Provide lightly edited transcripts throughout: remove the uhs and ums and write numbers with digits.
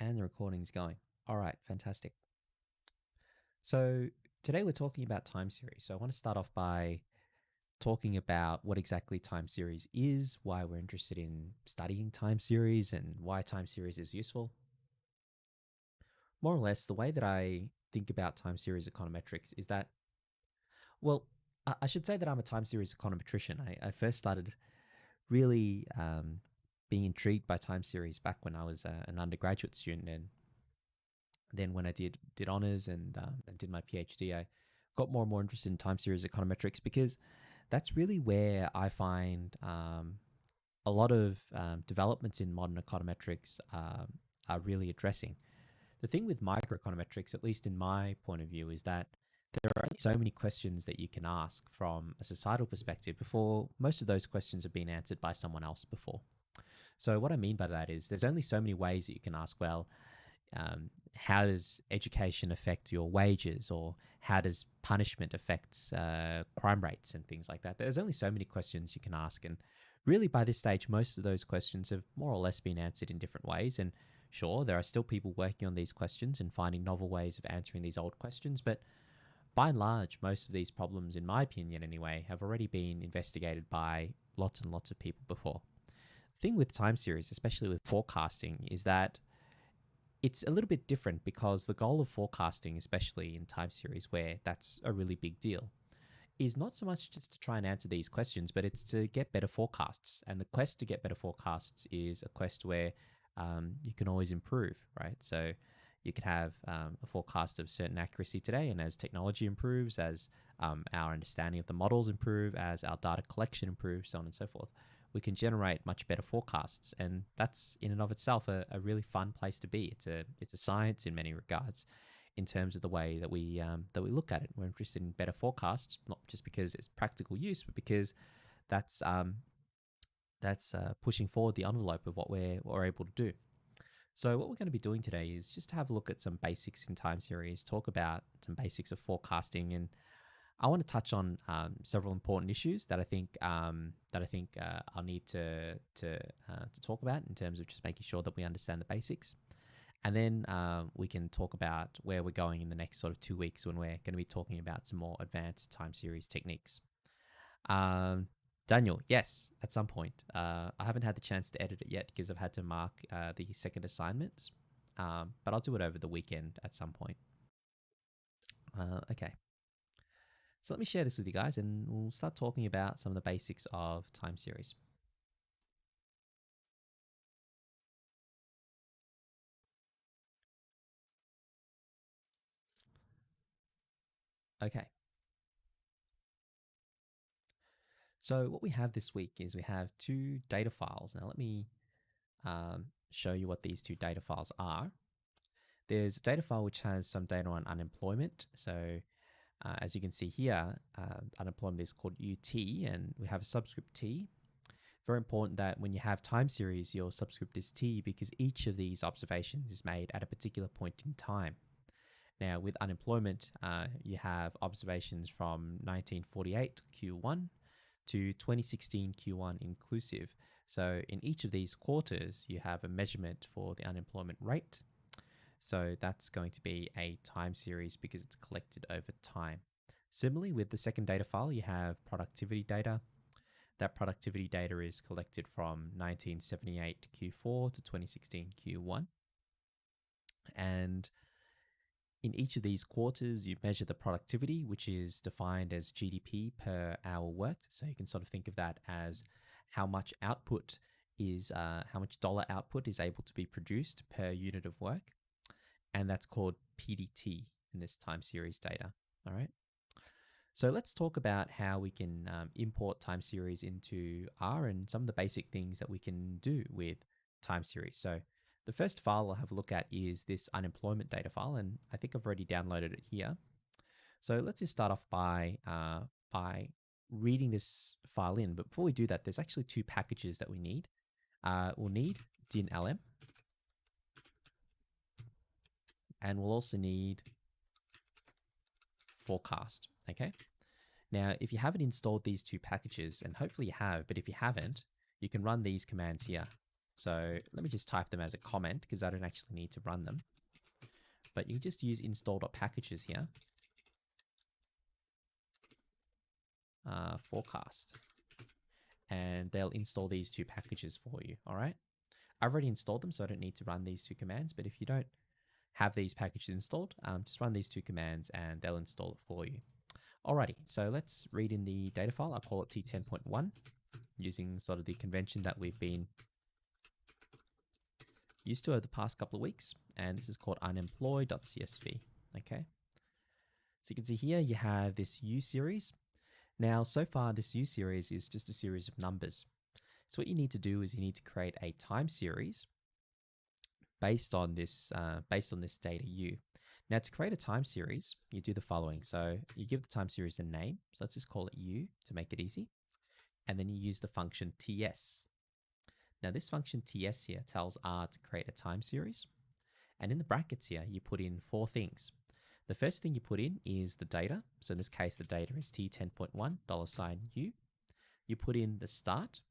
And the recording's going. All right, fantastic. So today we're talking about time series. So I want to start off by talking about what exactly time series is, why we're interested in studying time series, and why time series is useful. More or less, the way that I think about time series econometrics is that, well, I should say that I'm a time series econometrician. I first started really being intrigued by time series back when I was an undergraduate student, and then when I did honors and did my PhD, I got more and more interested in time series econometrics because that's really where I find a lot of developments in modern econometrics are really addressing. The thing with microeconometrics, at least in my point of view, is that there are only so many questions that you can ask from a societal perspective before most of those questions have been answered by someone else before. So what I mean by that is there's only so many ways that you can ask, well, how does education affect your wages, or how does punishment affect crime rates and things like that? There's only so many questions you can ask, and really by this stage, most of those questions have more or less been answered in different ways. And sure, there are still people working on these questions and finding novel ways of answering these old questions, but by and large, most of these problems, in my opinion anyway, have already been investigated by lots and lots of people before. The thing with time series, especially with forecasting, is that it's a little bit different because the goal of forecasting, especially in time series where that's a really big deal, is not so much just to try and answer these questions, but it's to get better forecasts. And the quest to get better forecasts is a quest where you can always improve, right? So you could have a forecast of certain accuracy today, and as technology improves, as our understanding of the models improve, as our data collection improves, so on and so forth, we can generate much better forecasts. And that's in and of itself a really fun place to be. It's a science in many regards in terms of the way that we look at it. We're interested in better forecasts, not just because it's practical use, but because that's pushing forward the envelope of what we're able to do. So what we're going to be doing today is just to have a look at some basics in time series, talk about some basics of forecasting, and I want to touch on several important issues that I think I'll need to talk about in terms of just making sure that we understand the basics, and then we can talk about where we're going in the next sort of 2 weeks when we're going to be talking about some more advanced time series techniques. Daniel, yes, at some point. I haven't had the chance to edit it yet because I've had to mark the second assignments, but I'll do it over the weekend at some point. Okay. So let me share this with you guys and we'll start talking about some of the basics of time series. Okay. So what we have this week is we have two data files. Now let me show you what these two data files are. There's a data file which has some data on unemployment. So as you can see here, unemployment is called UT, and we have a subscript T. Very important that when you have time series, your subscript is T because each of these observations is made at a particular point in time. Now, with unemployment, you have observations from 1948 Q1 to 2016 Q1 inclusive. So in each of these quarters, you have a measurement for the unemployment rate. So that's going to be a time series because it's collected over time. Similarly, with the second data file, you have productivity data. That productivity data is collected from 1978 Q4 to 2016 Q1. And in each of these quarters, you measure the productivity, which is defined as GDP per hour worked. So you can sort of think of that as how much output is, how much dollar output is able to be produced per unit of work. And that's called PDT in this time series data. All right. So let's talk about how we can import time series into R and some of the basic things that we can do with time series. So the first file I'll have a look at is this unemployment data file, and I think I've already downloaded it here. So let's just start off by reading this file in. But before we do that, there's actually two packages that we need. We'll need din.lm, and we'll also need forecast. Okay. Now, if you haven't installed these two packages, and hopefully you have, but if you haven't, you can run these commands here. So let me just type them as a comment because I don't actually need to run them. But you can just use install.packages here. Forecast. And they'll install these two packages for you, all right? I've already installed them, so I don't need to run these two commands. But if you don't have these packages installed, just run these two commands and they'll install it for you. Alrighty, so let's read in the data file. I'll call it T10.1 using sort of the convention that we've been used to over the past couple of weeks. And this is called unemployed.csv, okay? So you can see here you have this U series. Now, so far, this U series is just a series of numbers. So what you need to do is you need to create a time series based on this data U. Now, to create a time series, you do the following. So you give the time series a name. So let's just call it U to make it easy. And then you use the function TS. Now, this function TS here tells R to create a time series. And in the brackets here, you put in 4 things. The first thing you put in is the data. So in this case, the data is T10.1 $U. You put in the start.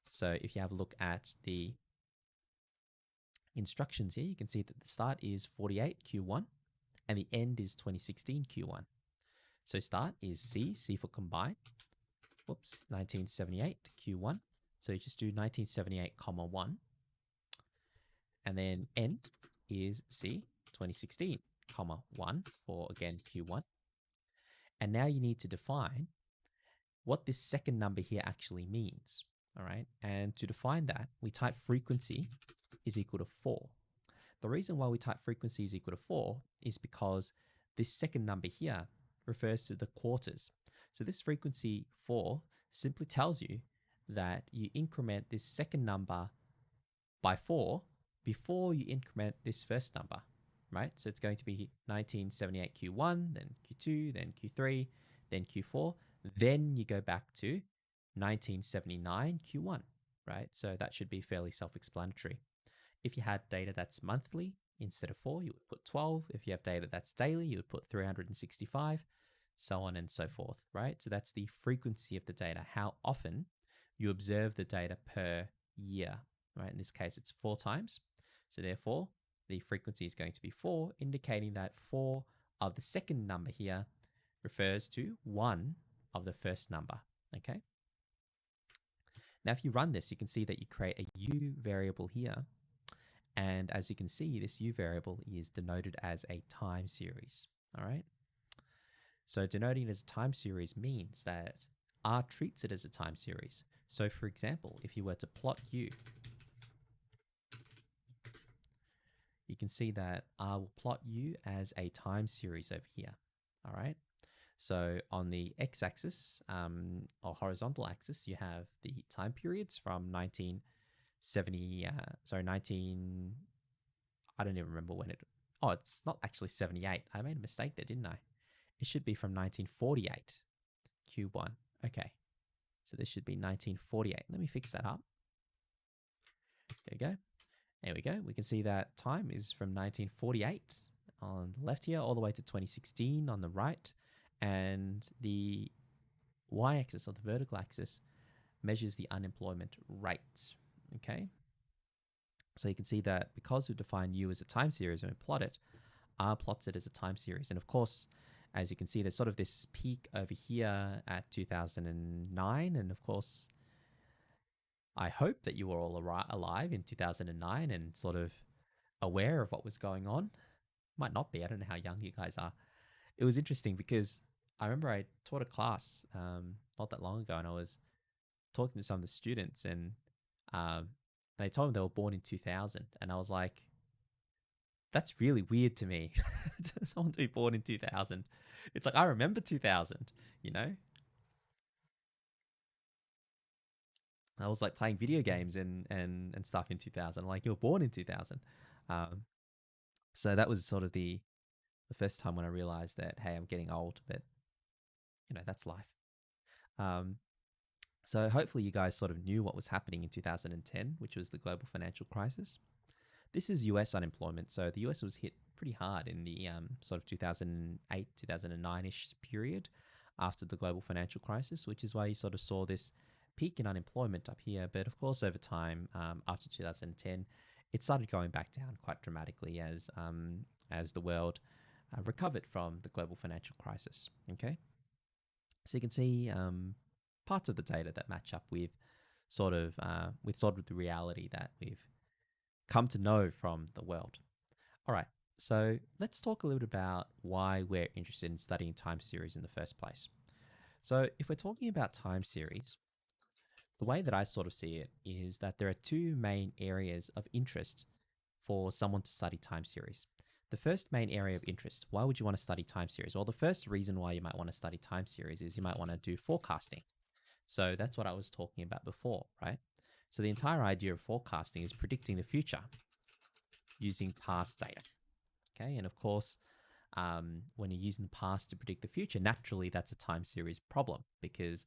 So if you have a look at the instructions here, you can see that the start is 48 Q1 and the end is 2016 Q1. So start is C for combine. Whoops, 1978 Q1. So you just do 1978, 1. And then end is C, 2016, 1 for, again, Q1. And now you need to define what this second number here actually means, all right? And to define that, we type frequency is equal to 4. The reason why we type frequency is equal to 4 is because this second number here refers to the quarters. So this frequency 4 simply tells you that you increment this second number by 4 before you increment this first number, right? So it's going to be 1978 Q1, then Q2, then Q3, then Q4. Then you go back to 1979 Q1, right? So that should be fairly self-explanatory. If you had data that's monthly, instead of 4, you would put 12. If you have data that's daily, you would put 365, so on and so forth, right? So that's the frequency of the data, how often you observe the data per year, right? In this case, it's 4 times. So therefore, the frequency is going to be 4, indicating that 4 of the second number here refers to 1 of the first number, okay? Now, if you run this, you can see that you create a U variable here. And as you can see, this U variable is denoted as a time series, all right? So denoting it as a time series means that R treats it as a time series. So for example, if you were to plot U, you can see that R will plot U as a time series over here, all right? So on the x-axis or horizontal axis, you have the time periods from 1970, I don't even remember when it's not actually 78. I made a mistake there, didn't I? It should be from 1948, Q1. Okay, so this should be 1948. Let me fix that up. There we go. There we go. We can see that time is from 1948 on the left here, all the way to 2016 on the right. And the y-axis or the vertical axis measures the unemployment rate, okay? So you can see that because we define U as a time series and we plot it, R plots it as a time series. And of course, as you can see, there's sort of this peak over here at 2009. And of course, I hope that you were all alive in 2009 and sort of aware of what was going on. Might not be. I don't know how young you guys are. It was interesting because I remember I taught a class not that long ago, and I was talking to some of the students, and they told me they were born in 2000. And I was like, that's really weird to me. Someone to be born in 2000. It's like, I remember 2000, you know? I was like playing video games and stuff in 2000. Like, you were born in 2000. So that was sort of the first time when I realized that, hey, I'm getting old, but you know, that's life. So hopefully you guys sort of knew what was happening in 2010, which was the global financial crisis. This is US unemployment. So the US was hit pretty hard in the sort of 2008, 2009-ish period after the global financial crisis, which is why you sort of saw this peak in unemployment up here, but of course, over time, after 2010, it started going back down quite dramatically as the world recovered from the global financial crisis. Okay, so you can see parts of the data that match up with sort of the reality that we've come to know from the world. All right, so let's talk a little bit about why we're interested in studying time series in the first place. So if we're talking about time series, the way that I sort of see it is that there are two main areas of interest for someone to study time series. The first main area of interest, why would you want to study time series? Well, the first reason why you might want to study time series is you might want to do forecasting. So that's what I was talking about before, right? So the entire idea of forecasting is predicting the future using past data. Okay, and of course, when you're using the past to predict the future, naturally that's a time series problem because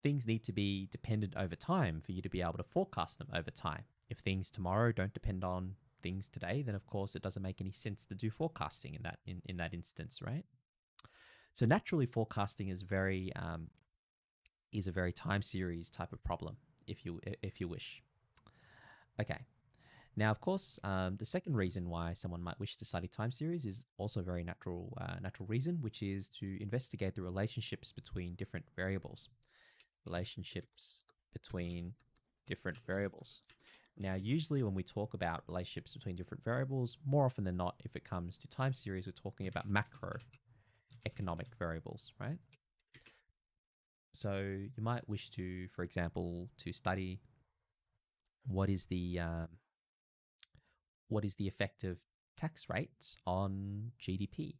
things need to be dependent over time for you to be able to forecast them over time. If things tomorrow don't depend on things today, then of course it doesn't make any sense to do forecasting in that instance, right? So naturally, forecasting is a very time series type of problem, if you wish. Okay. Now, of course, the second reason why someone might wish to study time series is also a very natural reason, which is to investigate the relationships between different variables. Now, usually when we talk about relationships between different variables, more often than not, if it comes to time series, we're talking about macroeconomic variables, right? So you might wish to, for example, to study what is the effect of tax rates on GDP.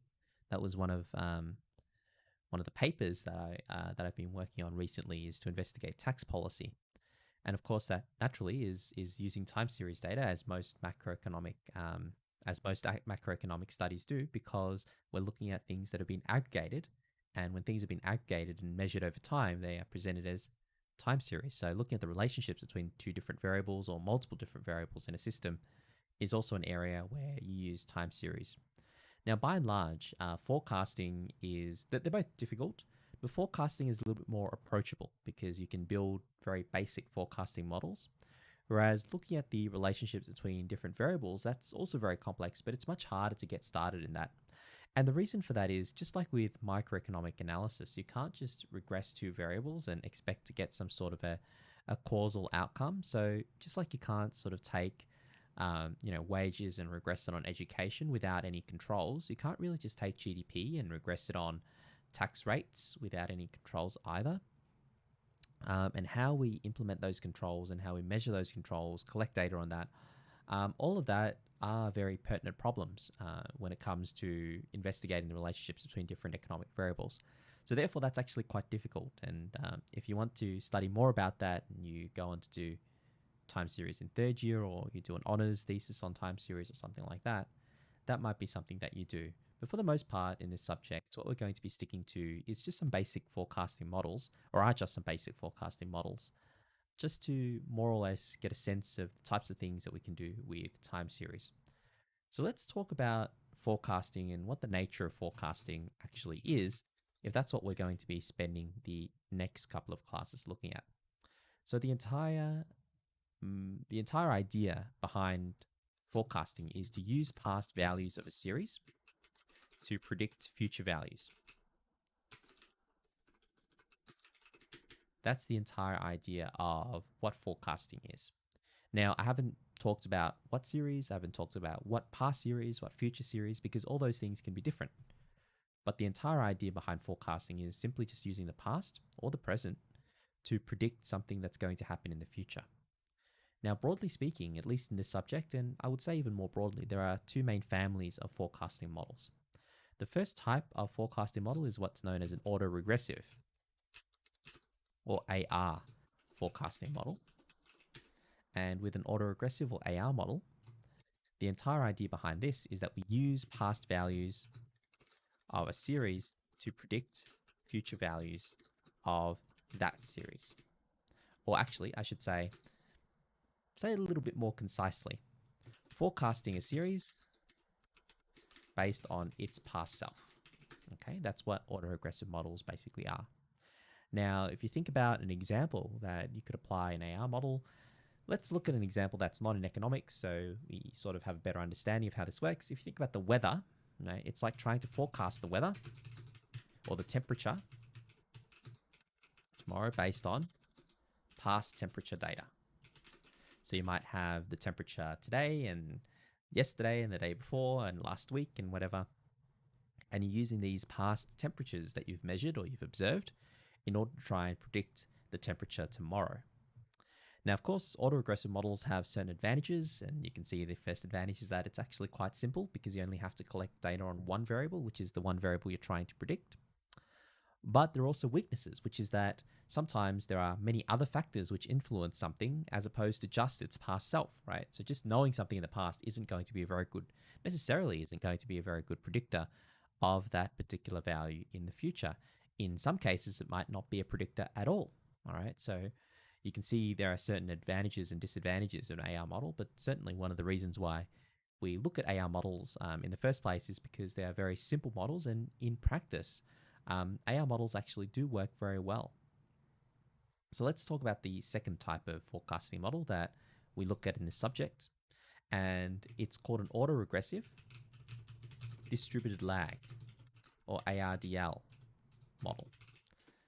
That was one of the papers that I've been working on recently, is to investigate tax policy. And of course, that naturally is using time series data, as most macroeconomic studies do, because we're looking at things that have been aggregated, and when things have been aggregated and measured over time, they are presented as time series. So looking at the relationships between two different variables or multiple different variables in a system is also an area where you use time series. Now, by and large, forecasting is that they're both difficult, but forecasting is a little bit more approachable because you can build very basic forecasting models. Whereas looking at the relationships between different variables, that's also very complex, but it's much harder to get started in that. And the reason for that is, just like with microeconomic analysis, you can't just regress two variables and expect to get some sort of a causal outcome. So just like you can't sort of take wages and regress it on education without any controls, you can't really just take GDP and regress it on tax rates without any controls either. And how we implement those controls and how we measure those controls, collect data on that, all of that are very pertinent problems when it comes to investigating the relationships between different economic variables. So therefore, that's actually quite difficult. And if you want to study more about that, and you go on to do time series in third year, or you do an honors thesis on time series or something like that, that might be something that you do. But for the most part in this subject, what we're going to be sticking to is just some basic forecasting models, or are just some basic forecasting models, just to more or less get a sense of the types of things that we can do with time series. So let's talk about forecasting and what the nature of forecasting actually is, if that's what we're going to be spending the next couple of classes looking at. So the entire idea behind forecasting is to use past values of a series to predict future values. That's the entire idea of what forecasting is. Now, I haven't talked about what series, I haven't talked about what past series, what future series, because all those things can be different. But the entire idea behind forecasting is simply just using the past or the present to predict something that's going to happen in the future. Now, broadly speaking, at least in this subject, and I would say even more broadly, there are two main families of forecasting models. The first type of forecasting model is what's known as an autoregressive, or AR, forecasting model. And with an autoregressive or AR model, the entire idea behind this is that we use past values of a series to predict future values of that series. Or actually, I should say it a little bit more concisely. Forecasting a series based on its past self. Okay, that's what autoregressive models basically are. Now, if you think about an example that you could apply an AR model, let's look at an example that's not in economics, so we sort of have a better understanding of how this works. If you think about the weather, right, it's like trying to forecast the weather or the temperature tomorrow based on past temperature data. So you might have the temperature today and yesterday and the day before and last week and whatever. And you're using these past temperatures that you've measured or you've observed in order to try and predict the temperature tomorrow. Now, of course, autoregressive models have certain advantages, and you can see the first advantage is that it's actually quite simple because you only have to collect data on one variable, which is the one variable you're trying to predict. But there are also weaknesses, which is that sometimes there are many other factors which influence something as opposed to just its past self, right? So just knowing something in the past isn't going to be a very good, necessarily isn't going to be a very good predictor of that particular value in the future. In some cases, it might not be a predictor at all, all right? So you can see there are certain advantages and disadvantages of an AR model, but certainly one of the reasons why we look at AR models in the first place is because they are very simple models, and in practice, AR models actually do work very well. So let's talk about the second type of forecasting model that we look at in this subject, and it's called an autoregressive distributed lag, or ARDL model.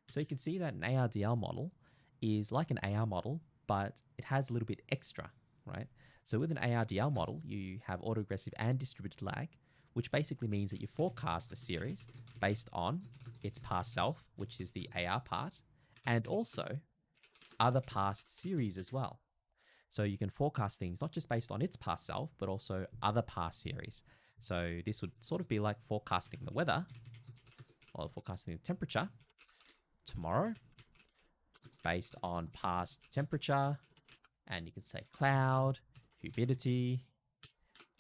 So you can see that an ARDL model is like an AR model, but it has a little bit extra, right? So with an ARDL model, you have autoregressive and distributed lag, which basically means that you forecast a series based on its past self, which is the AR part, and also other past series as well. So you can forecast things not just based on its past self, but also other past series. So this would sort of be like forecasting the weather or forecasting the temperature tomorrow based on past temperature, and you can say cloud, humidity,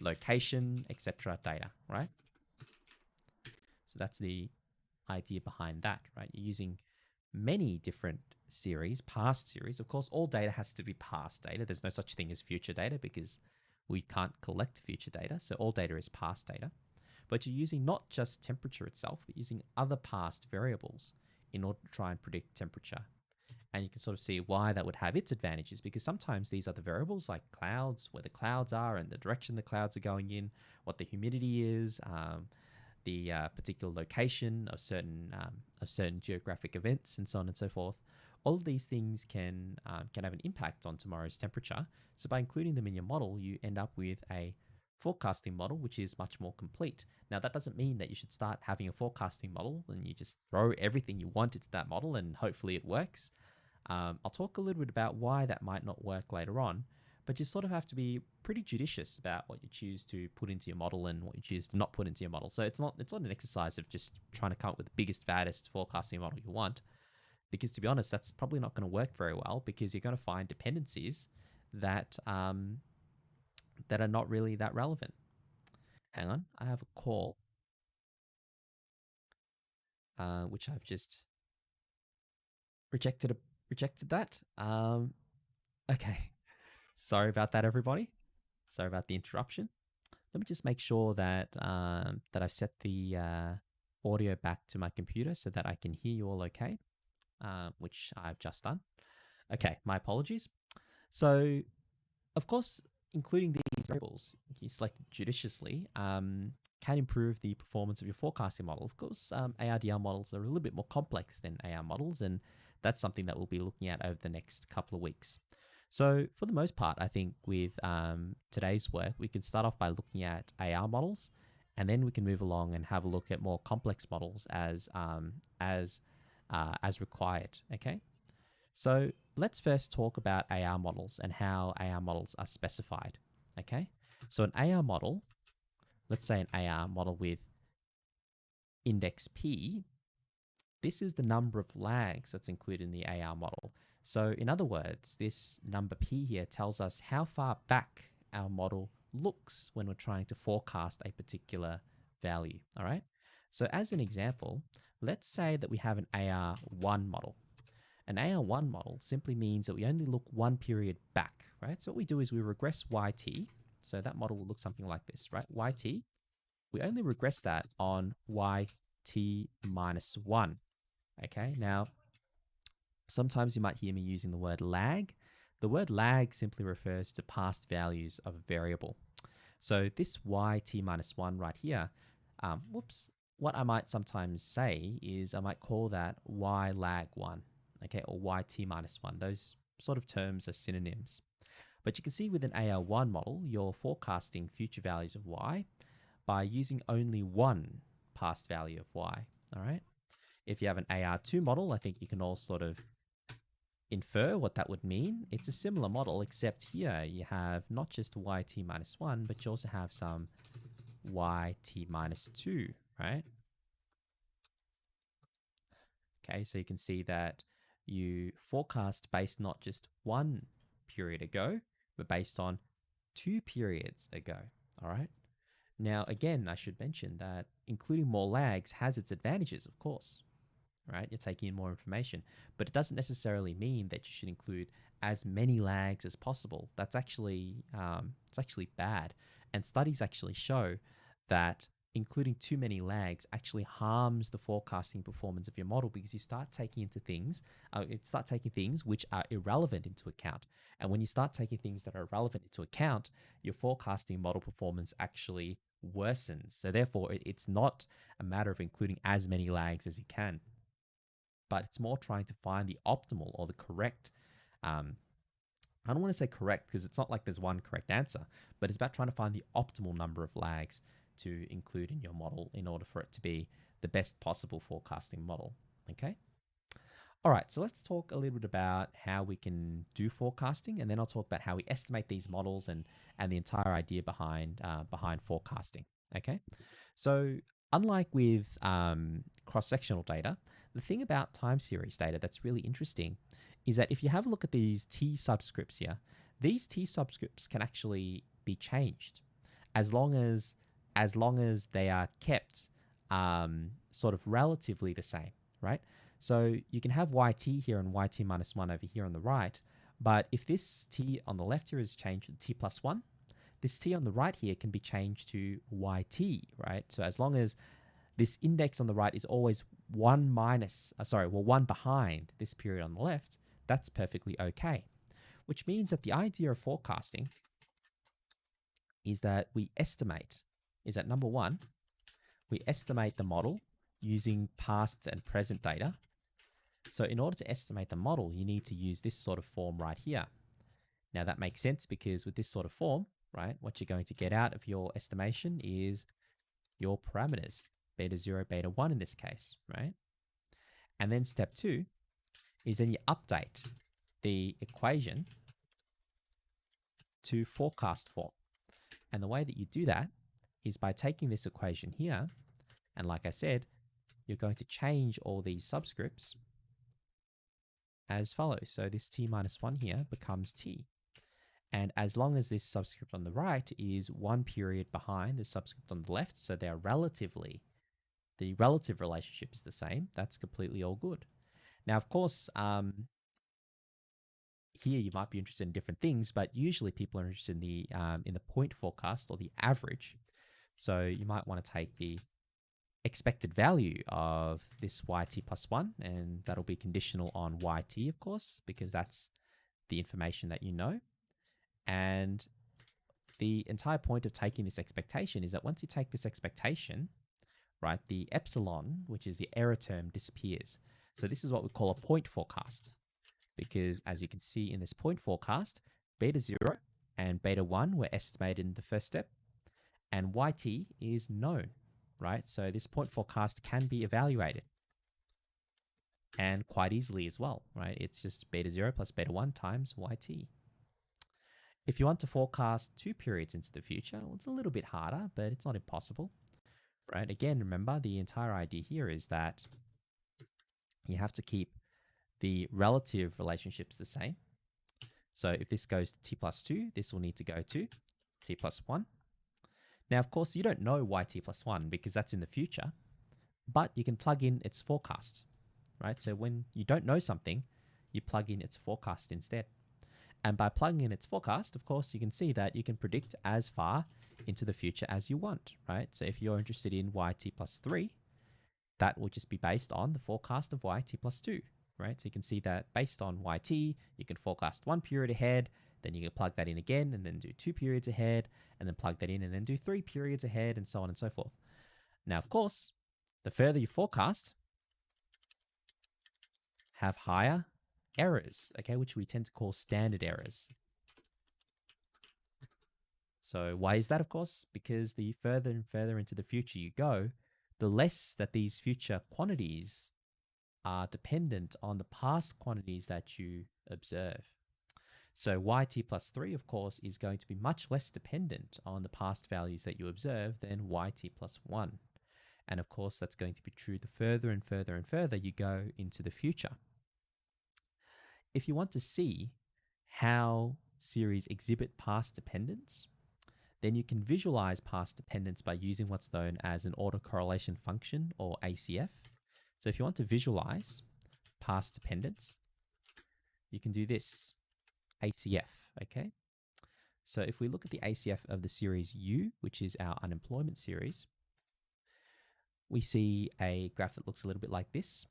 location, etc. data, right? So that's the idea behind that, right? You're using many different series, past series. Of course, all data has to be past data. There's no such thing as future data because we can't collect future data. So all data is past data. But you're using not just temperature itself, but using other past variables in order to try and predict temperature. And you can sort of see why that would have its advantages, because sometimes these other variables like clouds, where the clouds are and the direction the clouds are going in, what the humidity is, the particular location of certain geographic events, and so on and so forth. All of these things can have an impact on tomorrow's temperature. So by including them in your model, you end up with a forecasting model which is much more complete. Now, that doesn't mean that you should start having a forecasting model and you just throw everything you want into that model and hopefully it works. I'll talk a little bit about why that might not work later on, but you sort of have to be pretty judicious about what you choose to put into your model and what you choose to not put into your model. So it's not an exercise of just trying to come up with the biggest, baddest forecasting model you want, because to be honest, that's probably not going to work very well, because you're going to find dependencies that that are not really that relevant. Hang on, I have a call, which I've just rejected that. Okay, sorry about that, everybody. Sorry about the interruption. Let me just make sure that that I've set the audio back to my computer so that I can hear you all okay, which I've just done. Okay, my apologies. So, of course, including these variables you selected judiciously can improve the performance of your forecasting model. Of course, ARDL models are a little bit more complex than AR models, and that's something that we'll be looking at over the next couple of weeks. So for the most part, I think with today's work, we can start off by looking at AR models, and then we can move along and have a look at more complex models as required. Okay. So let's first talk about AR models and how AR models are specified. Okay. So an AR model, let's say an AR model with index P, this is the number of lags that's included in the AR model. So in other words, this number P here tells us how far back our model looks when we're trying to forecast a particular value, all right? So as an example, let's say that we have an AR1 model. An AR1 model simply means that we only look one period back, right? So what we do is we regress YT. So that model will look something like this, right? YT, we only regress that on YT minus 1. Okay, now Sometimes you might hear me using the word lag. The word lag simply refers to past values of a variable. So this yt minus 1 right here, what I might sometimes say is I might call that y lag 1, okay, or yt minus 1. Those sort of terms are synonyms. But you can see with an AR1 model, you're forecasting future values of y by using only one past value of y, all right? If you have an AR2 model, I think you can all sort of infer what that would mean. It's a similar model, except here you have not just yt minus 1, but you also have some yt minus 2, right? Okay, so you can see that you forecast based not just one period ago, but based on 2 periods ago, all right? Now, again, I should mention that including more lags has its advantages, of course, right? You're taking in more information, but it doesn't necessarily mean that you should include as many lags as possible. That's actually it's actually bad, and studies actually show that including too many lags actually harms the forecasting performance of your model, because you start taking things which are irrelevant into account. And when you start taking things that are irrelevant into account, your forecasting model performance actually worsens. So therefore, it's not a matter of including as many lags as you can, but it's more trying to find the optimal or the correct. I don't want to say correct because it's not like there's one correct answer, but it's about trying to find the optimal number of lags to include in your model in order for it to be the best possible forecasting model. Okay. All right, so let's talk a little bit about how we can do forecasting, and then I'll talk about how we estimate these models and the entire idea behind forecasting. Okay, so unlike with cross-sectional data, the thing about time series data that's really interesting is that if you have a look at these T subscripts here, these T subscripts can actually be changed as long as they are kept sort of relatively the same, right? So you can have yt here and yt minus 1 over here on the right, but if this t on the left here is changed to t plus 1, this t on the right here can be changed to yt, right? So as long as this index on the right is always one behind this period on the left, that's perfectly okay. Which means that the idea of forecasting is that number one, we estimate the model using past and present data. So in order to estimate the model, you need to use this sort of form right here. Now that makes sense because with this sort of form, right, what you're going to get out of your estimation is your parameters, beta 0, beta 1 in this case, right? And then step 2 is then you update the equation to forecast form. And the way that you do that is by taking this equation here, and like I said, you're going to change all these subscripts as follows. So this t minus 1 here becomes t. And as long as this subscript on the right is one period behind the subscript on the left, so the relative relationship is the same, that's completely all good. Now, of course, here you might be interested in different things, but usually people are interested in the point forecast or the average. So you might want to take the expected value of this yt plus 1, and that'll be conditional on yt, of course, because that's the information that you know. And the entire point of taking this expectation is that once you take this expectation, right, the epsilon, which is the error term, disappears. So this is what we call a point forecast, because as you can see in this point forecast, beta 0 and beta 1 were estimated in the first step, and yt is known, right? So this point forecast can be evaluated, and quite easily as well, right? It's just beta 0 plus beta 1 times yt. If you want to forecast 2 periods into the future, well, it's a little bit harder, but it's not impossible, right? Again, remember, the entire idea here is that you have to keep the relative relationships the same. So if this goes to t plus 2, this will need to go to t plus 1. Now, of course, you don't know yt plus 1 because that's in the future, but you can plug in its forecast, right? So when you don't know something, you plug in its forecast instead. And by plugging in its forecast, of course, you can see that you can predict as far into the future as you want, right? So if you're interested in yt plus 3, that will just be based on the forecast of yt plus 2. right? So you can see that based on YT, you can forecast 1 period ahead, then you can plug that in again and then do 2 periods ahead, and then plug that in and then do 3 periods ahead, and so on and so forth. Now, of course, the further you forecast, have higher errors, okay, which we tend to call standard errors. So why is that, of course? Because the further and further into the future you go, the less that these future quantities are dependent on the past quantities that you observe. So yt plus 3, of course, is going to be much less dependent on the past values that you observe than yt plus 1. And of course, that's going to be true the further and further and further you go into the future. If you want to see how series exhibit past dependence, then you can visualize past dependence by using what's known as an autocorrelation function, or ACF. So if you want to visualize past dependence, you can do this, ACF, okay? So if we look at the ACF of the series U, which is our unemployment series, we see a graph that looks a little bit like this.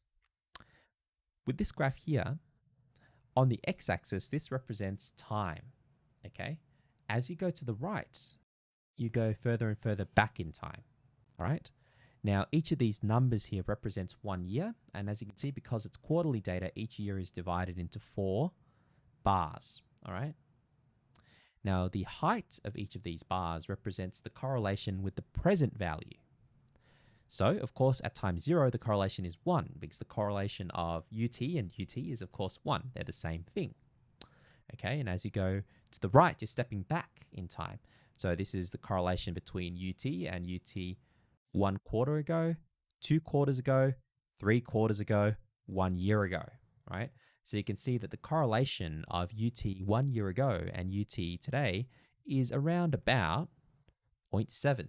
With this graph here, on the x-axis, this represents time, okay? As you go to the right, you go further and further back in time, all right? Now, each of these numbers here represents 1 year, and as you can see, because it's quarterly data, each year is divided into 4 bars, all right? Now, the height of each of these bars represents the correlation with the present value. So, of course, at time 0, the correlation is 1, because the correlation of UT and UT is, of course, 1. They're the same thing. Okay, and as you go to the right, you're stepping back in time. So this is the correlation between UT and UT 1 quarter ago, 2 quarters ago, 3 quarters ago, 1 year ago, right? So you can see that the correlation of UT 1 year ago and UT today is around about 0.7,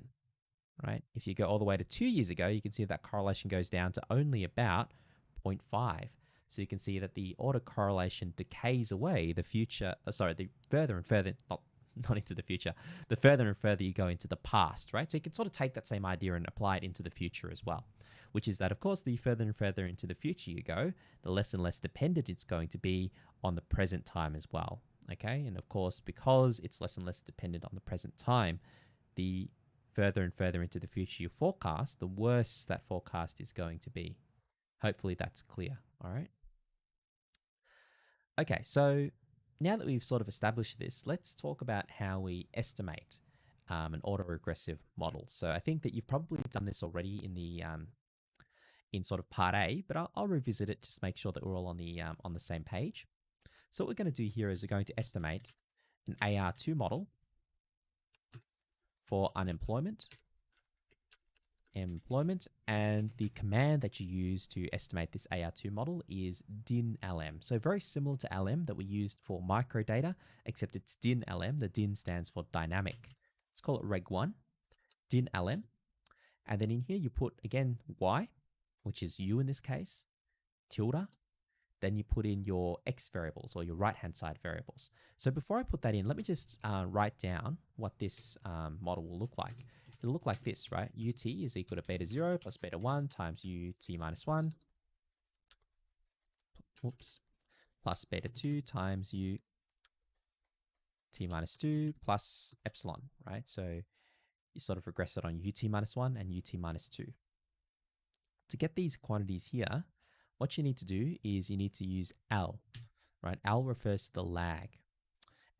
right? If you go all the way to 2 years ago, you can see that correlation goes down to only about 0.5. So you can see that the autocorrelation decays away the further and further, not into the future, the further and further you go into the past, right? So you can sort of take that same idea and apply it into the future as well, which is that, of course, the further and further into the future you go, the less and less dependent it's going to be on the present time as well, okay? And of course, because it's less and less dependent on the present time, the further and further into the future you forecast, the worse that forecast is going to be. Hopefully that's clear, all right? Okay, so now that we've sort of established this, let's talk about how we estimate an autoregressive model. So I think that you've probably done this already in the in sort of part A, but I'll revisit it, just make sure that we're all on the same page. So what we're going to do here is we're going to estimate an AR2 model for unemployment, and the command that you use to estimate this AR2 model is din-lm. So very similar to lm that we used for microdata, except it's din-lm. The din stands for dynamic. Let's call it reg1, din-lm. And then in here you put, again, y, which is u in this case, tilde. Then you put in your x variables, or your right-hand side variables. So before I put that in, let me just write down what this model will look like. It'll look like this, right? ut is equal to beta 0 plus beta 1 times ut minus 1, plus beta 2 times ut minus 2 plus epsilon, right? So you sort of regress it on ut minus 1 and ut minus 2. To get these quantities here, what you need to do is you need to use L, right? L refers to the lag.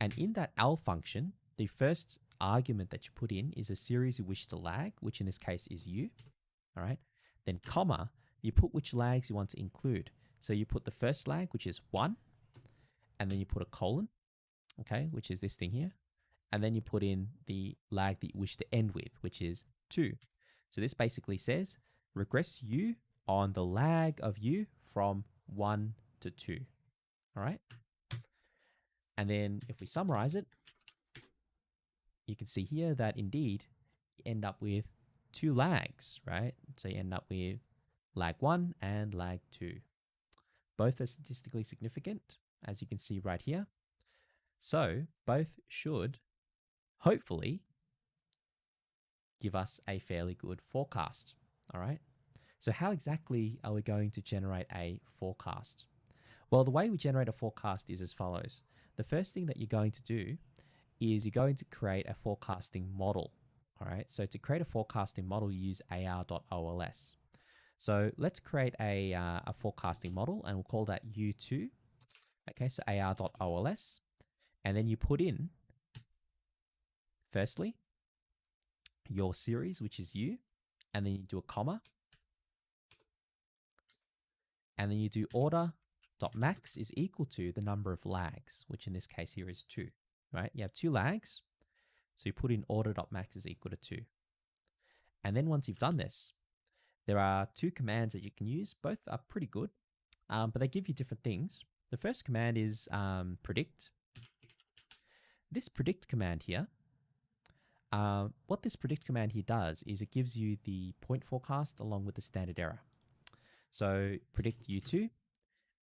And in that L function, the first argument that you put in is a series you wish to lag, which in this case is u, all right? Then comma, you put which lags you want to include. So you put the first lag, which is 1, and then you put a colon, okay, which is this thing here. And then you put in the lag that you wish to end with, which is 2. So this basically says regress u on the lag of u from 1 to 2, all right? And then if we summarize it, you can see here that indeed you end up with 2 lags, right? So you end up with lag 1 and lag 2. Both are statistically significant, as you can see right here. So both should hopefully give us a fairly good forecast, all right? So how exactly are we going to generate a forecast? Well, the way we generate a forecast is as follows. The first thing that you're going to do is you're going to create a forecasting model. All right. So to create a forecasting model, you use ar.ols. So let's create a forecasting model and we'll call that U2. Okay. So ar.ols. And then you put in, firstly, your series, which is U, and then you do a comma. And then you do order.max is equal to the number of lags, which in this case here is 2, right? You have 2 lags. So you put in order.max is equal to 2. And then once you've done this, there are 2 commands that you can use. Both are pretty good, but they give you different things. The first command is predict. This predict command here, what this predict command here does is it gives you the point forecast along with the standard error. So predict U2,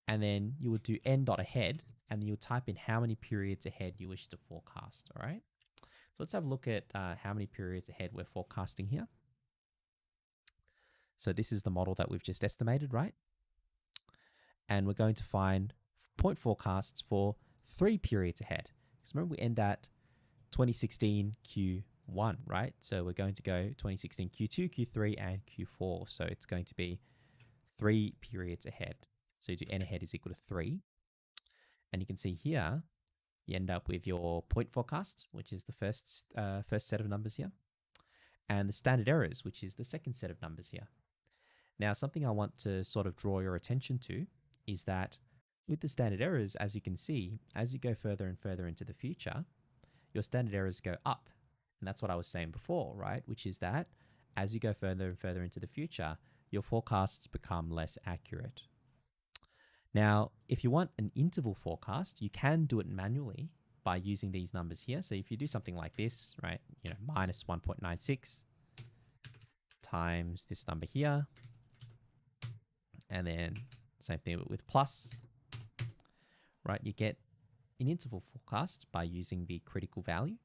and then you would do n.ahead, and then you'll type in how many periods ahead you wish to forecast, all right? So let's have a look at how many periods ahead we're forecasting here. So this is the model that we've just estimated, right? And we're going to find point forecasts for 3 periods ahead. Because remember, we end at 2016 Q1, right? So we're going to go 2016 Q2, Q3, and Q4. So it's going to be 3 periods ahead. So you do n ahead is equal to 3. And you can see here, you end up with your point forecast, which is the first set of numbers here, and the standard errors, which is the second set of numbers here. Now, something I want to sort of draw your attention to is that with the standard errors, as you can see, as you go further and further into the future, your standard errors go up. And that's what I was saying before, right? Which is that as you go further and further into the future, your forecasts become less accurate. Now, if you want an interval forecast, you can do it manually by using these numbers here. So if you do something like this, right, minus 1.96 times this number here, and then same thing with plus, right? You get an interval forecast by using the critical value,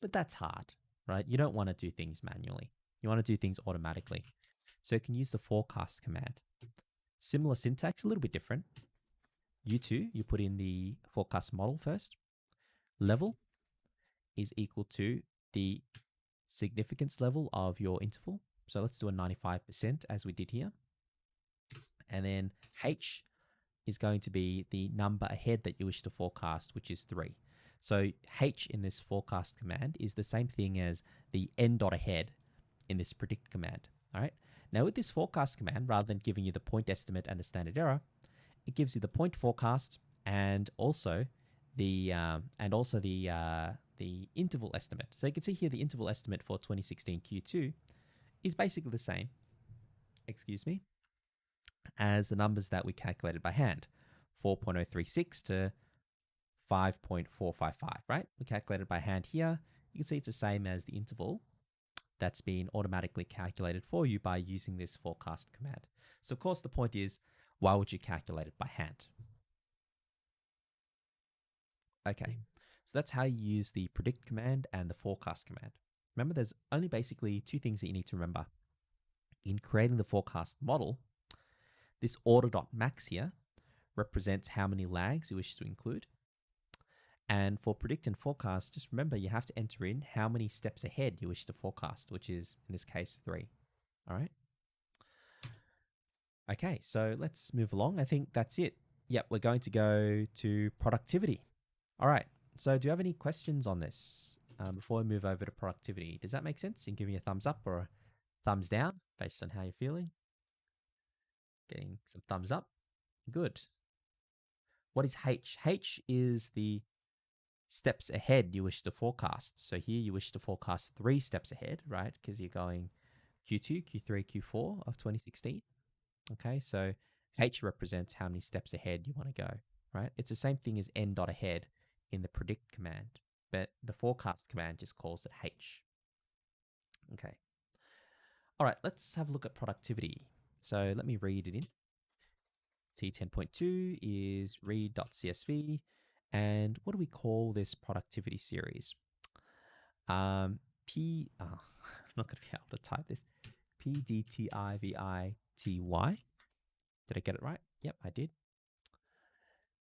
but that's hard, right? You don't want to do things manually. You want to do things automatically. So you can use the forecast command. Similar syntax, a little bit different. U2, you put in the forecast model first. Level is equal to the significance level of your interval. So let's do a 95% as we did here. And then H is going to be the number ahead that you wish to forecast, which is 3. So H in this forecast command is the same thing as the n.ahead in this predict command. All right. Now with this forecast command, rather than giving you the point estimate and the standard error, it gives you the point forecast and also the interval estimate. So you can see here the interval estimate for 2016 Q2 is basically the same, as the numbers that we calculated by hand, 4.036 to 5.455, right? We calculated by hand here. You can see it's the same as the interval that's been automatically calculated for you by using this forecast command. So of course the point is, why would you calculate it by hand? Okay, so that's how you use the predict command and the forecast command. Remember, there's only basically 2 things that you need to remember. In creating the forecast model, this order.max here represents how many lags you wish to include. And for predict and forecast, just remember you have to enter in how many steps ahead you wish to forecast, which is in this case 3. All right. Okay, so let's move along. I think that's it. Yep, we're going to go to productivity. All right, so do you have any questions on this before we move over to productivity? Does that make sense? You can give me a thumbs up or a thumbs down based on how you're feeling. Getting some thumbs up. Good. What is H? H is the steps ahead you wish to forecast. So here you wish to forecast 3 steps ahead, right? Because you're going Q2, Q3, Q4 of 2016. Okay, so H represents how many steps ahead you want to go, right? It's the same thing as n.ahead in the predict command, but the forecast command just calls it H. Okay. All right, let's have a look at productivity. So let me read it in. T10.2 is read.csv. And what do we call this productivity series? I'm not going to be able to type this. PDTIVITY. Did I get it right? Yep, I did.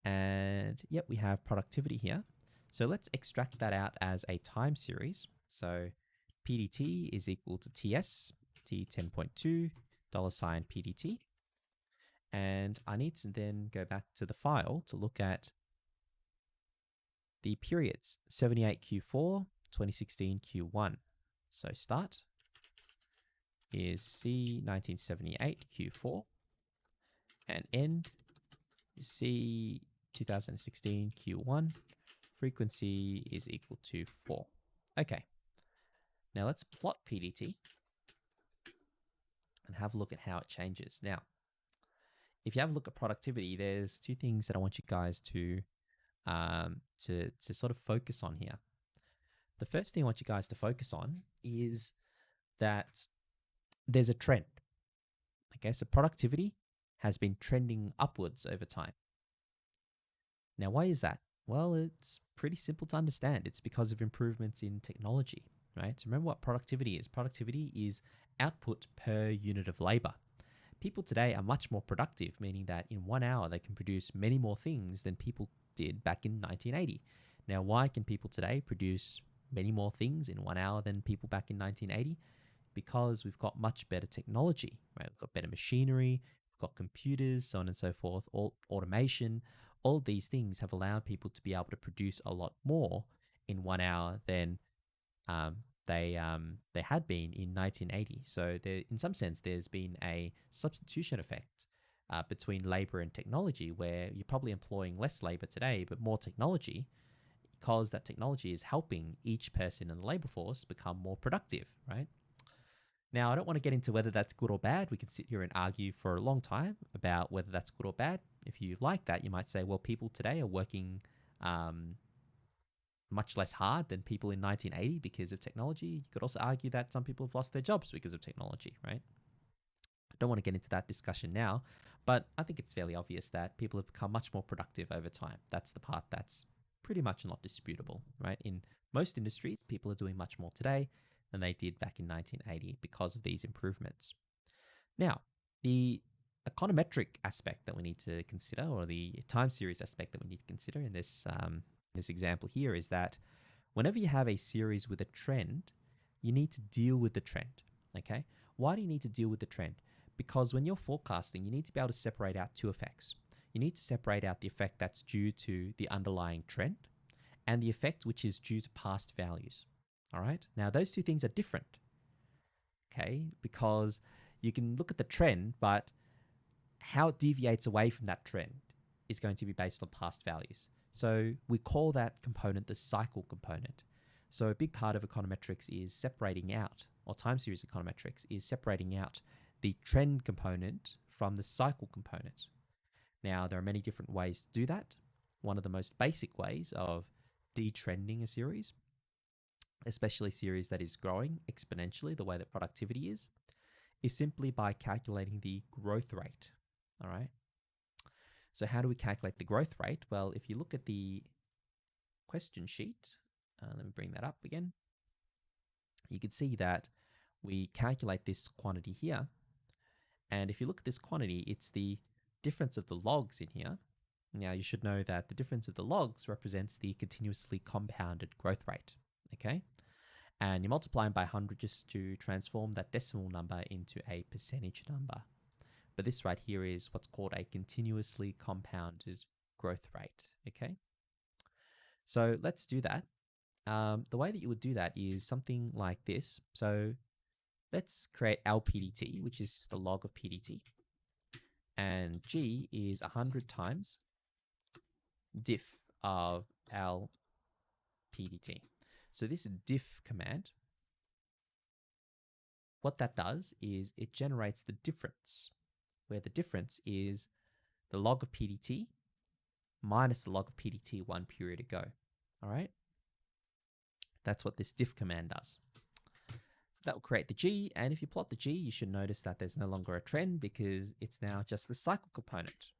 And yep, we have productivity here. So let's extract that out as a time series. So PDT is equal to TS, T10.2, $ PDT. And I need to then go back to the file to look at the periods 78Q4, 2016 Q1. So start is C 1978 Q4 and end is C 2016 Q1. Frequency is equal to 4. Okay, now let's plot PDT and have a look at how it changes. Now, if you have a look at productivity, there's two things that I want you guys to sort of focus on here. The first thing I want you guys to focus on is that there's a trend. Okay, so productivity has been trending upwards over time. Now, why is that? Well, it's pretty simple to understand. It's because of improvements in technology, right? So remember what productivity is. Productivity is output per unit of labor. People today are much more productive, meaning that in 1 hour they can produce many more things than people did back in 1980. Now, why can people today produce many more things in 1 hour than people back in 1980? Because we've got much better technology, right? We've got better machinery, we've got computers, so on and so forth, all automation. All of these things have allowed people to be able to produce a lot more in 1 hour than they had been in 1980. So there, in some sense, there's been a substitution effect between labor and technology, where you're probably employing less labor today, but more technology, because that technology is helping each person in the labor force become more productive, right? Now, I don't want to get into whether that's good or bad. We can sit here and argue for a long time about whether that's good or bad. If you like that, you might say, well, people today are working much less hard than people in 1980 because of technology. You could also argue that some people have lost their jobs because of technology, right? I don't want to get into that discussion now, but I think it's fairly obvious that people have become much more productive over time. That's the part that's pretty much not disputable, right? In most industries, people are doing much more today than they did back in 1980 because of these improvements. Now, the econometric aspect that we need to consider, or the time series aspect that we need to consider in this example here, is that whenever you have a series with a trend, you need to deal with the trend. Okay? Why do you need to deal with the trend? Because when you're forecasting, you need to be able to separate out two effects. You need to separate out the effect that's due to the underlying trend and the effect which is due to past values. All right? Now, those two things are different. Okay? Because you can look at the trend, but how it deviates away from that trend is going to be based on past values. So we call that component the cycle component. So a big part of econometrics is separating out, or time series econometrics is separating out the trend component from the cycle component. Now, there are many different ways to do that. One of the most basic ways of detrending a series, especially a series that is growing exponentially the way that productivity is simply by calculating the growth rate. All right. So how do we calculate the growth rate? Well, if you look at the question sheet, let me bring that up again. You can see that we calculate this quantity here. And if you look at this quantity, it's the difference of the logs in here. Now, you should know that the difference of the logs represents the continuously compounded growth rate, okay? And you multiply them by 100 just to transform that decimal number into a percentage number. But this right here is what's called a continuously compounded growth rate, okay? So let's do that. The way that you would do that is something like this. So let's create LPDT, which is just a log of PDT. And G is 100 times diff of LPDT. So this diff command, what that does is it generates the difference, where the difference is the log of PDT minus the log of PDT 1 period ago. All right? That's what this diff command does. So that will create the G, and if you plot the G, you should notice that there's no longer a trend because it's now just the cycle component.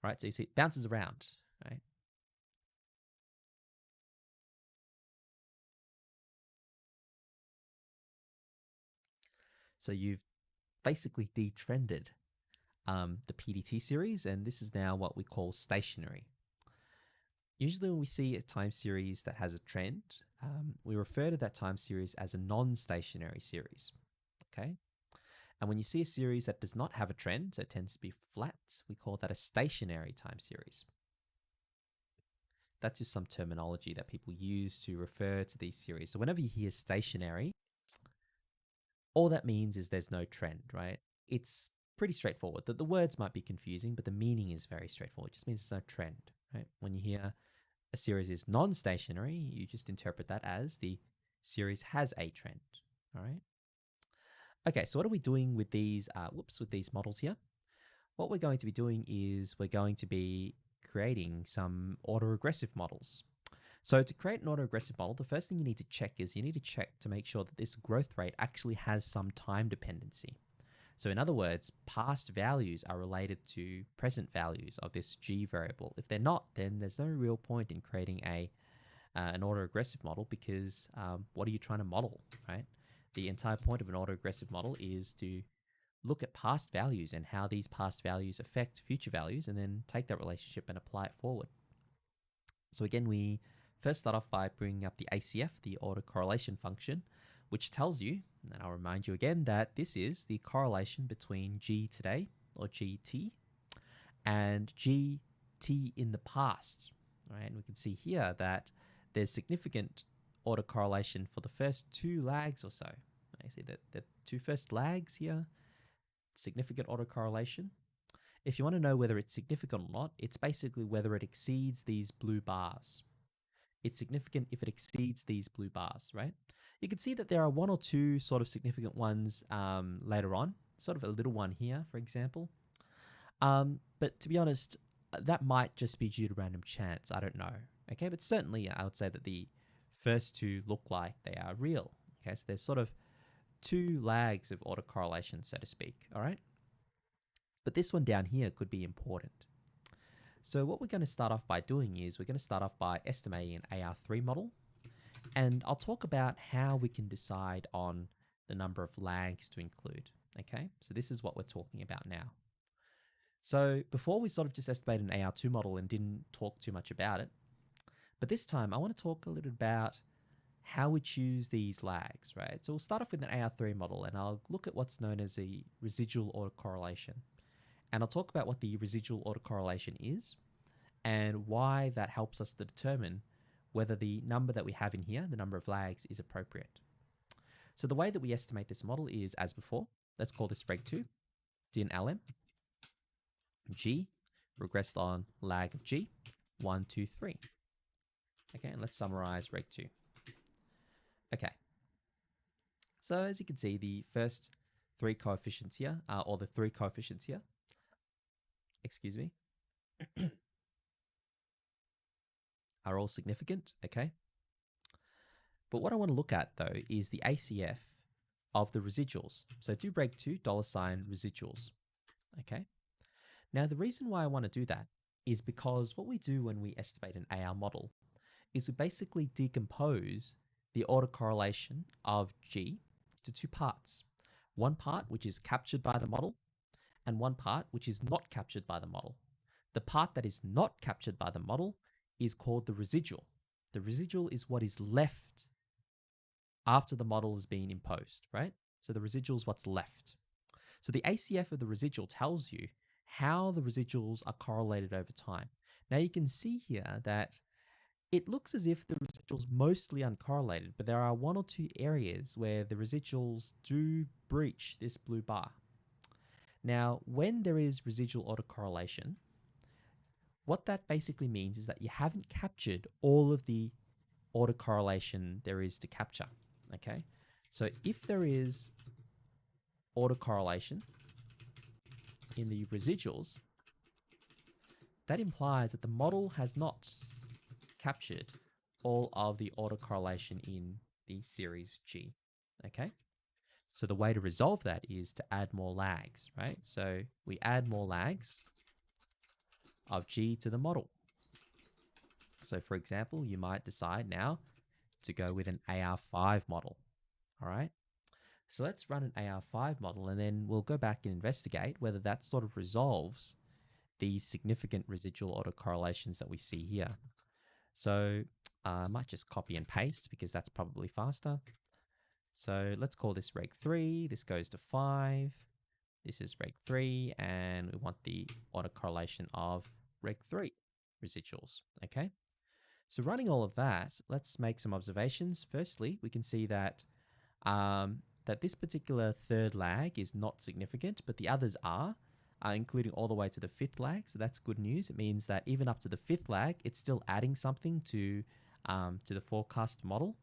All right? So you see it bounces around, right? So you've basically detrended the PDT series, and this is now what we call stationary. Usually when we see a time series that has a trend, we refer to that time series as a non-stationary series, okay? And when you see a series that does not have a trend, so it tends to be flat, we call that a stationary time series. That's just some terminology that people use to refer to these series. So whenever you hear stationary, all that means is there's no trend, right? It's pretty straightforward. The words might be confusing, but the meaning is very straightforward. It just means there's no trend, right? When you hear a series is non-stationary, you just interpret that as the series has a trend, all right? Okay, so what are we doing with these, with these models here? What we're going to be doing is we're going to be creating some autoregressive models. So to create an autoregressive model, the first thing you need to check is you need to check to make sure that this growth rate actually has some time dependency. So in other words, past values are related to present values of this G variable. If they're not, then there's no real point in creating an autoregressive model because what are you trying to model, right? The entire point of an autoregressive model is to look at past values and how these past values affect future values and then take that relationship and apply it forward. So again, we first start off by bringing up the ACF, the autocorrelation function, which tells you, and I'll remind you again, that this is the correlation between G today, or GT, and GT in the past, right? And we can see here that there's significant autocorrelation for the first two lags or so. You see that the two first lags here, significant autocorrelation. If you want to know whether it's significant or not, it's basically whether it exceeds these blue bars. It's significant if it exceeds these blue bars, right? You can see that there are one or two sort of significant ones later on, sort of a little one here, for example. But to be honest, that might just be due to random chance. I don't know. Okay, but certainly I would say that the first two look like they are real. Okay, so there's sort of two lags of autocorrelation, so to speak. All right. But this one down here could be important. So what we're going to start off by doing is we're going to start off by estimating an AR3 model. And I'll talk about how we can decide on the number of lags to include. Okay, so this is what we're talking about now. So before we sort of just estimated an AR2 model and didn't talk too much about it. But this time I want to talk a little about how we choose these lags, right? So we'll start off with an AR3 model and I'll look at what's known as a residual autocorrelation. And I'll talk about what the residual autocorrelation is and why that helps us to determine whether the number that we have in here, the number of lags, is appropriate. So the way that we estimate this model is as before. Let's call this reg2, din lm, G, regressed on lag of G, 1, 2, 3. Okay, and let's summarize reg2. Okay, so as you can see, the first three coefficients here, or the three coefficients here, excuse me, are all significant, okay? But what I want to look at though is the ACF of the residuals. So do reg2 $ residuals, okay? Now the reason why I want to do that is because what we do when we estimate an AR model is we basically decompose the autocorrelation of G to two parts. One part which is captured by the model and one part which is not captured by the model. The part that is not captured by the model is called the residual. The residual is what is left after the model has been imposed, right? So the residual is what's left. So the ACF of the residual tells you how the residuals are correlated over time. Now you can see here that it looks as if the residuals mostly uncorrelated, but there are one or two areas where the residuals do breach this blue bar. Now, when there is residual autocorrelation, what that basically means is that you haven't captured all of the autocorrelation there is to capture, okay? So if there is autocorrelation in the residuals, that implies that the model has not captured all of the autocorrelation in the series G, okay? So the way to resolve that is to add more lags, right? So we add more lags of G to the model. So for example, you might decide now to go with an AR5 model, all right? So let's run an AR5 model, and then we'll go back and investigate whether that sort of resolves these significant residual autocorrelations that we see here. So I might just copy and paste because that's probably faster. So let's call this reg 3. This goes to 5. This is reg 3, and we want the autocorrelation of reg 3 residuals, okay? So running all of that, let's make some observations. Firstly, we can see that that this particular third lag is not significant, but the others are, including all the way to the fifth lag. So that's good news. It means that even up to the fifth lag, it's still adding something to the forecast model.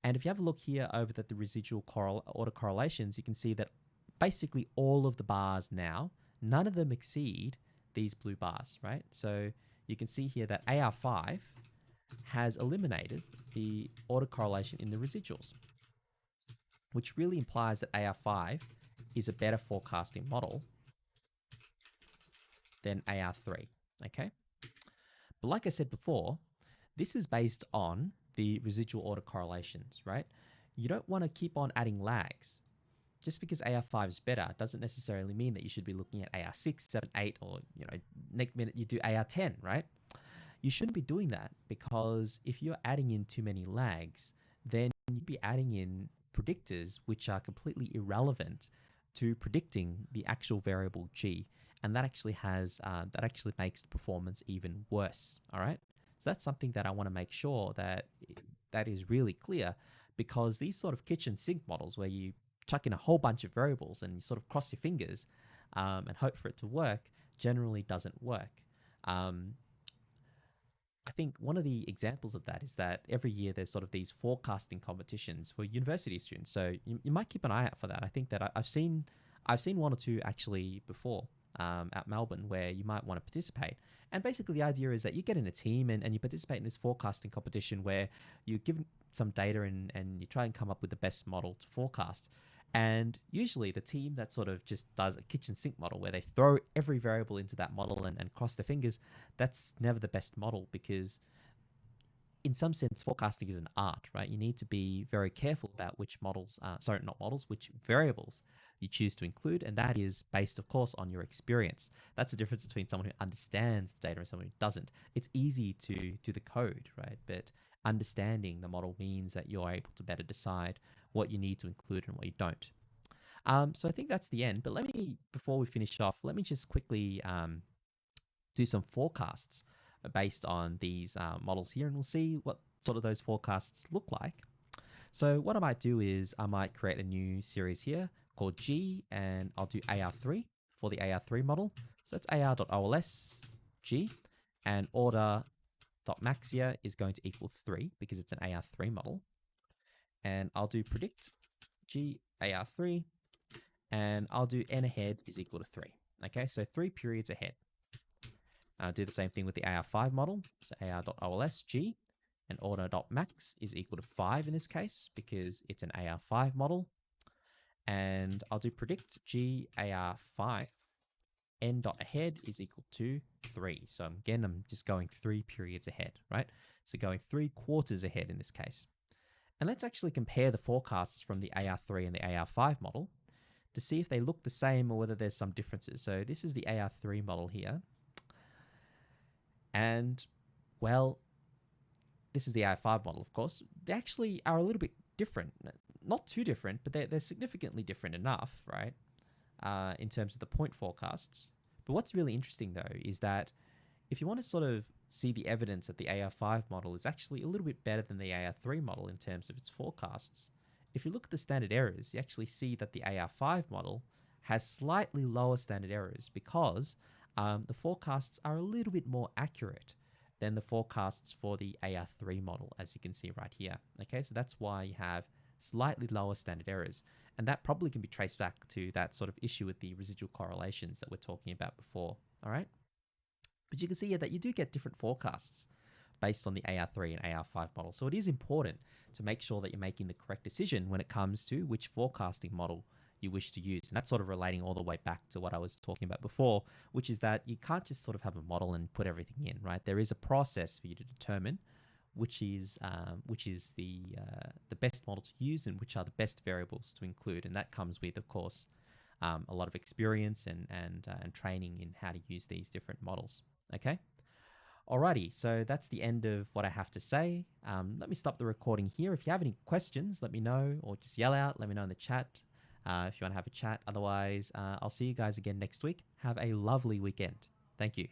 And if you have a look here over the residual autocorrelations, you can see that basically all of the bars now, none of them exceed these blue bars, right? So you can see here that AR5 has eliminated the autocorrelation in the residuals, which really implies that AR5 is a better forecasting model than AR3, okay? But like I said before, this is based on the residual autocorrelations, right? You don't want to keep on adding lags. Just because AR5 is better doesn't necessarily mean that you should be looking at AR6, 7, 8, or next minute you do AR10, right? You shouldn't be doing that, because if you're adding in too many lags, then you'd be adding in predictors which are completely irrelevant to predicting the actual variable G, and that actually makes the performance even worse. All right, so that's something that I want to make sure that is really clear, because these sort of kitchen sink models where you chuck in a whole bunch of variables and you sort of cross your fingers and hope for it to work generally doesn't work. I think one of the examples of that is that every year there's sort of these forecasting competitions for university students. So you might keep an eye out for that. I think that I've seen one or two actually before at Melbourne where you might want to participate. And basically the idea is that you get in a team and you participate in this forecasting competition where you give some data and you try and come up with the best model to forecast. And usually the team that sort of just does a kitchen sink model where they throw every variable into that model and cross their fingers, that's never the best model, because in some sense, forecasting is an art, right? You need to be very careful about which which variables you choose to include. And that is based, of course, on your experience. That's the difference between someone who understands the data and someone who doesn't. It's easy to do the code, right? But understanding the model means that you're able to better decide what you need to include and what you don't. So I think that's the end. But before we finish off, let me just quickly do some forecasts based on these models here, and we'll see what sort of those forecasts look like. So what I might do is I might create a new series here called G, and I'll do AR3 for the AR3 model. So it's AR.OLS G, and order.max here is going to equal 3 because it's an AR3 model. And I'll do predict G AR3, and I'll do n ahead is equal to 3. Okay, so 3 periods ahead. I'll do the same thing with the AR5 model. So AR.OLS G and order.max is equal to 5 in this case because it's an AR5 model. And I'll do predict G AR5 n.ahead is equal to 3. So again, I'm just going 3 periods ahead, right? So going 3 quarters ahead in this case. And let's actually compare the forecasts from the AR3 and the AR5 model to see if they look the same or whether there's some differences. So this is the AR3 model here. And, well, this is the AR5 model, of course. They actually are a little bit different. Not too different, but they're significantly different enough, right, in terms of the point forecasts. But what's really interesting, though, is that if you want to sort of see the evidence that the AR5 model is actually a little bit better than the AR3 model in terms of its forecasts, if you look at the standard errors, you actually see that the AR5 model has slightly lower standard errors because the forecasts are a little bit more accurate than the forecasts for the AR3 model, as you can see right here. Okay, so that's why you have slightly lower standard errors. And that probably can be traced back to that sort of issue with the residual correlations that we're talking about before. All right. But you can see here that you do get different forecasts based on the AR3 and AR5 model. So it is important to make sure that you're making the correct decision when it comes to which forecasting model you wish to use. And that's sort of relating all the way back to what I was talking about before, which is that you can't just sort of have a model and put everything in, right? There is a process for you to determine which is the best model to use and which are the best variables to include, and that comes with, of course, a lot of experience and training in how to use these different models. Okay. Alrighty, so that's the end of what I have to say. Let me stop the recording here. If you have any questions, let me know, or just yell out. Let me know in the chat if you want to have a chat. Otherwise, I'll see you guys again next week. Have a lovely weekend. Thank you.